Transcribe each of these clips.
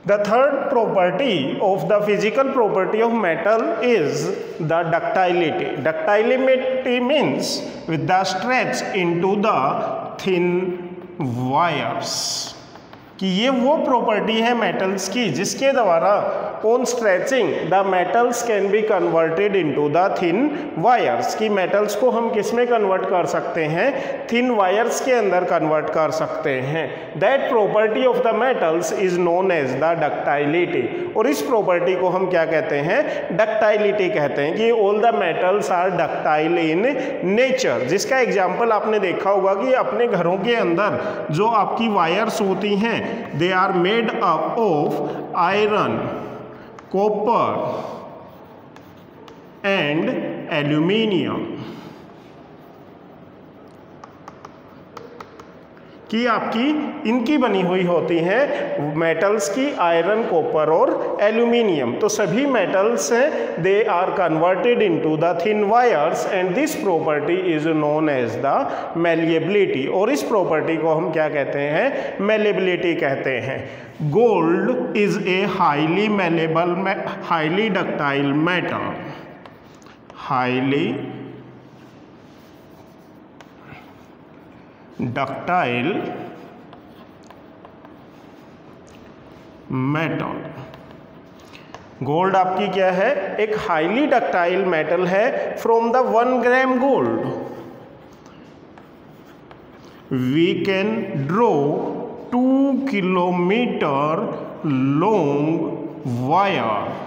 The third property of the physical property of metal is the ductility. Ductility means with the stretch into the thin wires, कि ये वो property है metals की जिसके द्वारा on stretching the metals can be converted into the thin wires, कि metals को हम किस में कन्वर्ट कर सकते हैं, थिन वायर्स के अंदर कन्वर्ट कर सकते हैं। That property of the metals is known as the ductility, और इस प्रॉपर्टी को हम क्या कहते हैं, डक्टाइलिटी कहते हैं, कि all the metals are ductile in nature. जिसका एग्जाम्पल आपने देखा होगा कि अपने घरों के अंदर जो आपकी वायर्स होती हैं they are made up of iron, copper and aluminium, कि आपकी इनकी बनी हुई होती हैं मेटल्स की, आयरन, कॉपर और एल्यूमिनियम। तो सभी मेटल्स हैं, they are converted into the thin wires and this property is known as the malleability, और इस प्रॉपर्टी को हम क्या कहते हैं, मैलिएबिलिटी कहते हैं। Gold is a highly malleable, highly ductile metal, highly ductile metal. Gold आपकी क्या है, एक हाईली डक्टाइल मेटल है। From the 1 gram gold we can draw 2 kilometre long wire,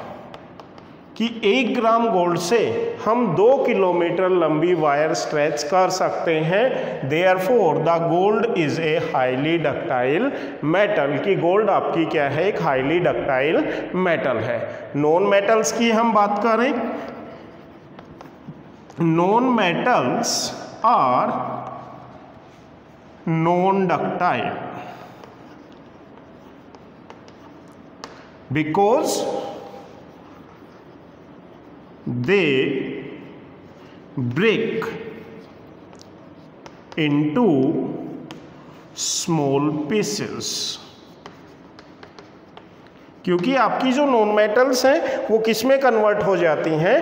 कि 1 ग्राम गोल्ड से हम 2 किलोमीटर लंबी वायर स्ट्रेच कर सकते हैं। Therefore the gold is a highly ductile metal, कि गोल्ड आपकी क्या है, एक हाईली डक्टाइल मेटल है। नॉन मेटल्स की हम बात करें, non metals are non ductile because they break into small pieces, क्योंकि आपकी जो नॉन मेटल्स हैं वो किस में कन्वर्ट हो जाती हैं,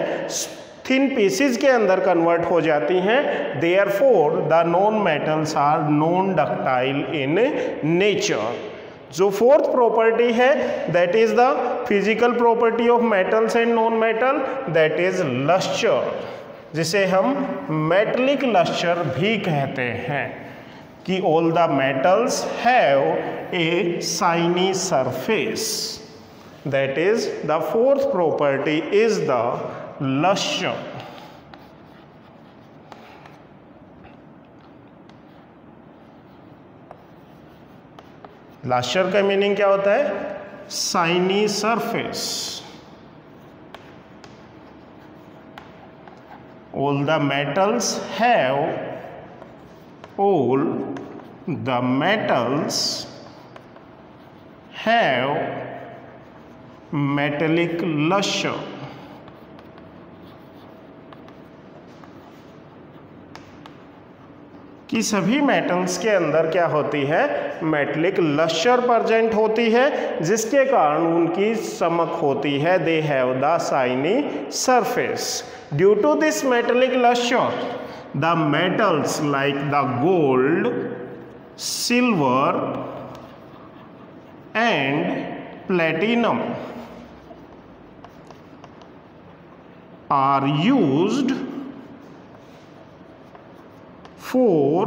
थिन पीसेस के अंदर कन्वर्ट हो जाती हैं। Therefore the non metals are non ductile in nature. जो फोर्थ प्रॉपर्टी है that is the physical property of metals and non metal, that is lustre, जिसे हम मेटलिक लस्चर भी कहते हैं, कि all the metals have a shiny surface, that is the fourth property is the lustre. Lustre का meaning क्या होता है, shiny surface. All the metals have, all the metals have metallic lustre, कि सभी मेटल्स के अंदर क्या होती है, मेटलिक लस्चर प्रेजेंट होती है, जिसके कारण उनकी चमक होती है। They have the shiny surface. Due to this metallic lustre the metals like the gold, silver and platinum are used for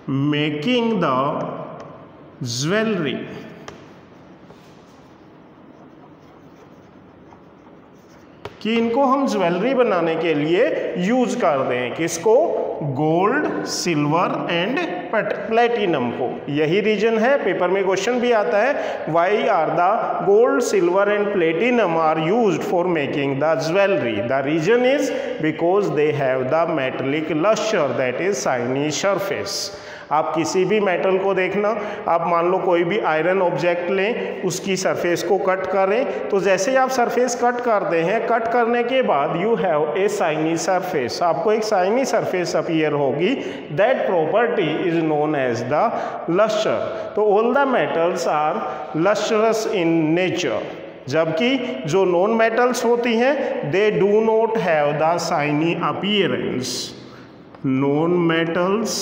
making the jewelry, कि इनको हम ज्वेलरी बनाने के लिए यूज कर दें, किसको, गोल्ड, सिल्वर एंड प्लेटिनम को। यही रीजन है, पेपर में क्वेश्चन भी आता है, why are the gold, silver and platinum are used for making the jewellery. The reason is because they have the metallic lustre that is shiny surface. आप किसी भी मेटल को देखना, आप मान लो कोई भी आयरन ऑब्जेक्ट लें, उसकी सरफेस को कट करें, तो जैसे ही आप सरफेस कट करते हैं, कट करने के बाद you have a shiny surface, आपको एक शाइनी सरफेस अपीयर होगी। That property is known as the lustre. तो all the metals are lustrous in nature, जबकि जो नॉन मेटल्स होती हैं they do not have the shiny appearance. Non metals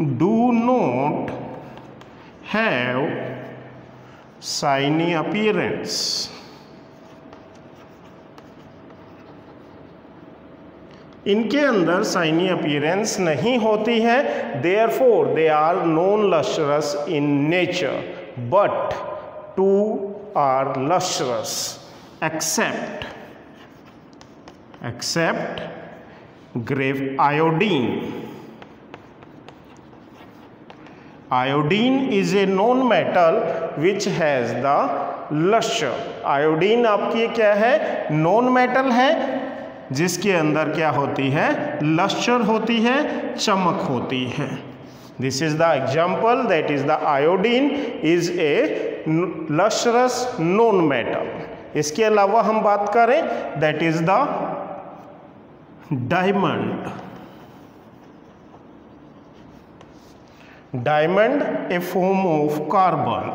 do not have shiny appearance. इनके अंदर shiny appearance नहीं होती है, therefore they are non lustrous in nature, but two are lustrous except iodine. Iodine is a non-metal which has the luster. iodine आपकी क्या है? non-metal है जिसके अंदर क्या होती है? luster होती है, चमक होती है। This is the example, that is the iodine is a lustrous non-metal. इसके अलावा हम बात करें that is the diamond. Diamond a form of carbon.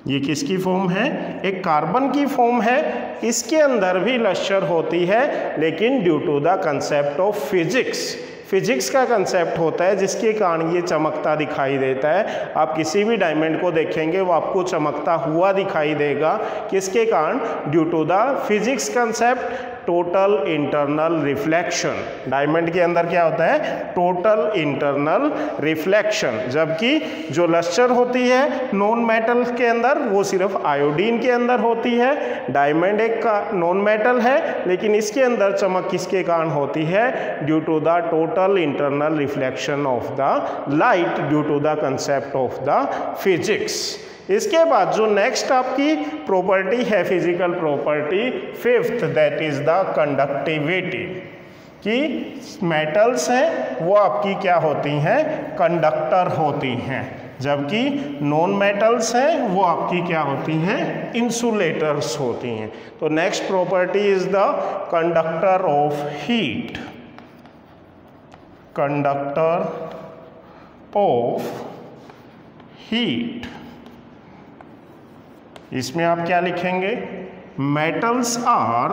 ये किसकी फॉर्म है? एक कार्बन की फॉर्म है। इसके अंदर भी लस्टर होती है, लेकिन due to the concept of physics का कंसेप्ट होता है जिसके कारण ये चमकता दिखाई देता है। आप किसी भी डायमंड को देखेंगे वो आपको चमकता हुआ दिखाई देगा, किसके कारण? Due to the physics concept total internal reflection. Diamond के अंदर क्या होता है? Total internal reflection. जबकि जो लस्टर होती है नॉन मेटल के अंदर वो सिर्फ आयोडीन के अंदर होती है। डायमंड एक नॉन मेटल है, लेकिन इसके अंदर चमक किसके कारण होती है? Due to the total internal reflection of the light, due to the concept of the physics. इसके बाद जो नेक्स्ट आपकी प्रॉपर्टी है, physical property fifth, that is the conductivity, कि मेटल्स हैं वो आपकी क्या होती हैं? कंडक्टर होती हैं, जबकि नॉन मेटल्स हैं वो आपकी क्या होती हैं? इंसुलेटर्स होती हैं। तो next property is the conductor of heat. Conductor of heat, इसमें आप क्या लिखेंगे? Metals are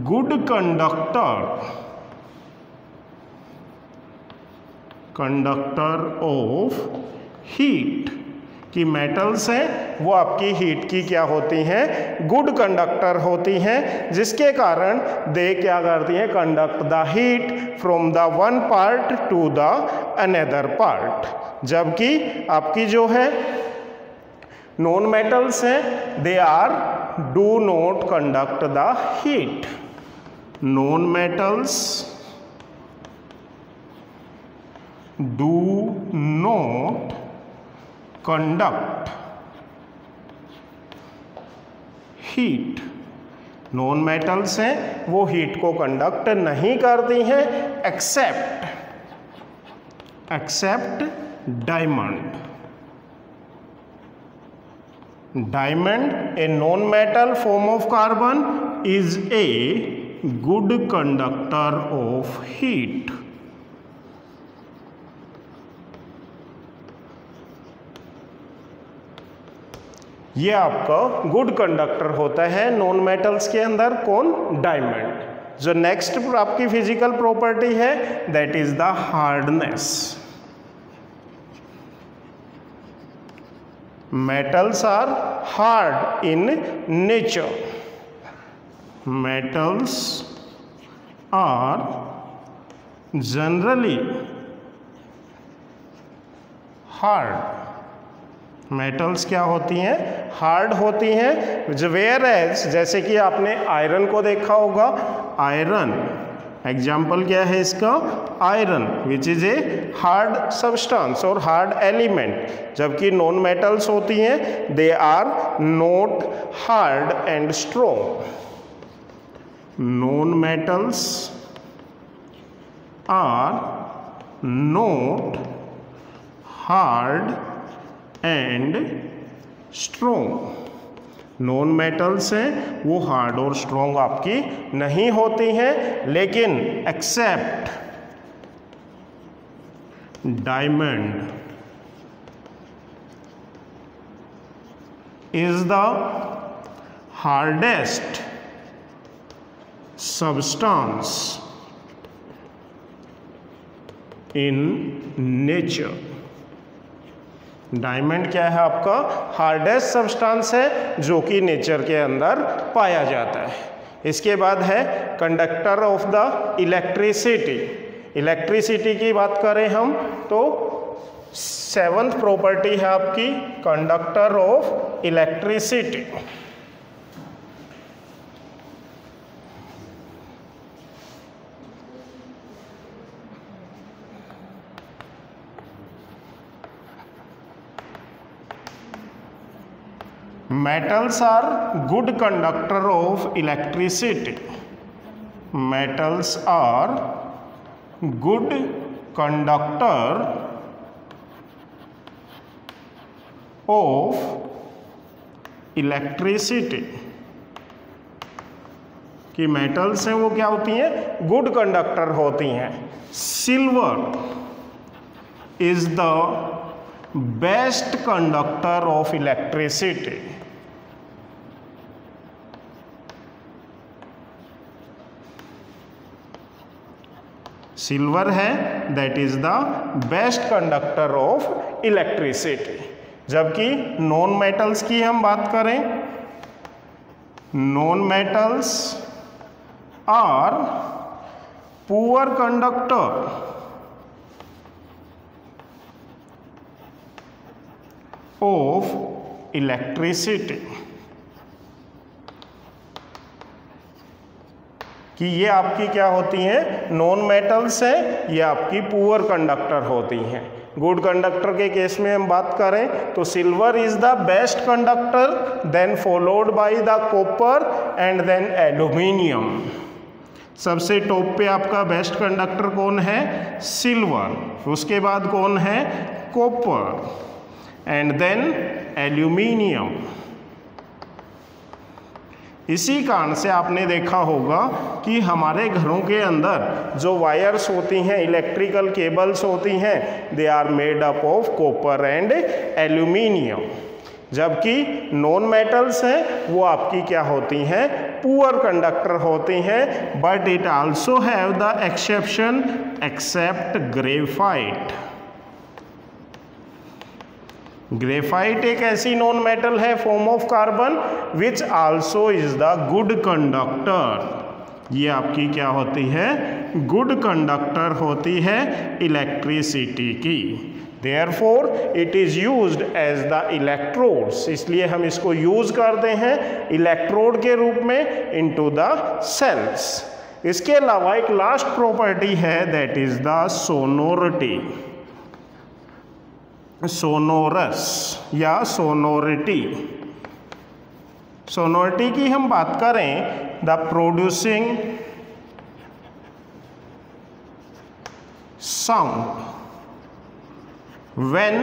good conductor of heat, कि मेटल्स हैं वो आपकी हीट की क्या होती हैं? गुड कंडक्टर होती हैं, जिसके कारण दे क्या करती हैं? Conduct the heat from the one part to the another part. जबकि आपकी जो है नॉन मेटल्स हैं they are do not conduct the heat. Non metals do not conduct heat. Non metals हैं वो हीट को कंडक्ट नहीं करती हैं except diamond. Diamond, a non-metal form of carbon, is a good conductor of heat. ये आपका good conductor होता है नॉन मेटल्स के अंदर। कौन? डायमंड। जो नेक्स्ट आपकी फिजिकल प्रॉपर्टी है that is the hardness. Metals are hard in nature. Metals are generally hard. Metals क्या होती हैं? हार्ड होती हैं। वेयर एज, जैसे कि आपने आयरन को देखा होगा, आयरन एग्जाम्पल क्या है इसका? Iron which is a hard substance और हार्ड एलिमेंट। जबकि नॉन मेटल्स होती हैं they are not hard and strong. known metals are not hard and strong. Non metals हैं वो हार्ड और स्ट्रॉन्ग आपकी नहीं होती हैं, लेकिन except diamond is the hardest substance in nature. Diamond क्या है आपका? हार्डेस्ट सब्सटेंस है जो कि नेचर के अंदर पाया जाता है. इसके बाद है conductor of the electricity. Electricity की बात करें हम तो 7th प्रॉपर्टी है आपकी conductor of electricity. Metals are good conductor of electricity. Metals are good conductor of electricity. कि मेटल्स हैं वो क्या होती हैं? गुड कंडक्टर होती हैं. Silver is the best conductor of electricity. Silver है that is the best conductor of electricity. जबकि नॉन मेटल्स की हम बात करें, non metals are poor conductor of electricity. कि ये आपकी क्या होती हैं? नॉन मेटल्स हैं, ये आपकी पुअर कंडक्टर होती हैं. गुड कंडक्टर के केस में हम बात करें तो silver is the best conductor, then followed by the copper and then aluminium. सबसे टॉप पे आपका बेस्ट कंडक्टर कौन है? सिल्वर. उसके बाद कौन है? Copper and then aluminium. इसी कारण से आपने देखा होगा कि हमारे घरों के अंदर जो वायर्स होती हैं, इलेक्ट्रिकल केबल्स होती हैं, they are made up of copper and aluminium. जबकि नॉन मेटल्स हैं वो आपकी क्या होती हैं? पुअर कंडक्टर होती हैं. But it also have the exception except graphite. Graphite एक ऐसी नॉन मेटल है form of carbon which also is the good conductor. ये आपकी क्या होती है? गुड कंडक्टर होती है इलेक्ट्रिसिटी की. Therefore it is used as the electrodes. इसलिए हम इसको यूज करते हैं इलेक्ट्रोड के रूप में इनटू द सेल्स. इसके अलावा एक लास्ट प्रॉपर्टी है that is the sonority. Sonorous या सोनोरिटी. सोनोरिटी की हम बात करें, the producing sound when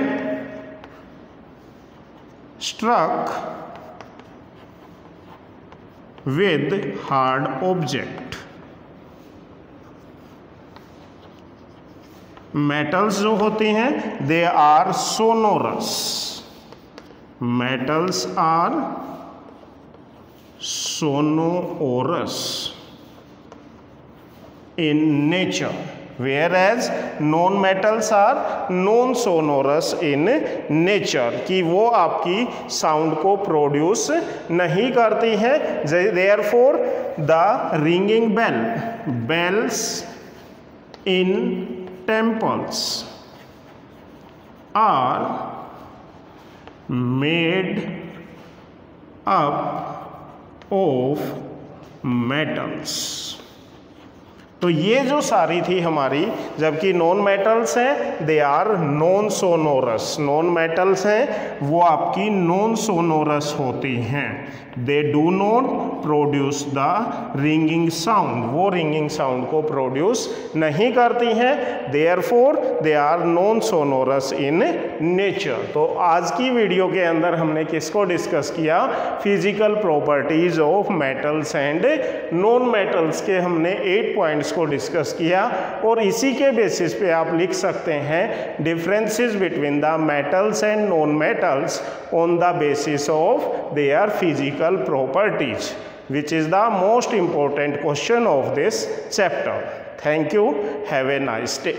struck with hard object. Metals जो होती हैं they are sonorous. Metals are sonorous in nature, whereas non metals are non sonorous in nature. कि वो आपकी साउंड को प्रोड्यूस नहीं करती हैं. Therefore the ringing bell, bells in temples are made up of metals. तो ये जो सारी थी हमारी, जबकि नॉन मेटल्स हैं they are non sonorous, non metals हैं वो आपकी नॉन सोनोरस होती हैं, they do not produce the ringing sound, वो रिंगिंग साउंड को प्रोड्यूस नहीं करती हैं, therefore they are non sonorous in nature. तो आज की वीडियो के अंदर हमने किसको डिस्कस किया, physical properties of metals and non metals के हमने 8 पॉइंट्स को डिस्कस किया, और इसी के बेसिस पे आप लिख सकते हैं differences between the metals and non metals on the basis of their physical properties, which is the most important question of this chapter. Thank you. Have a nice day.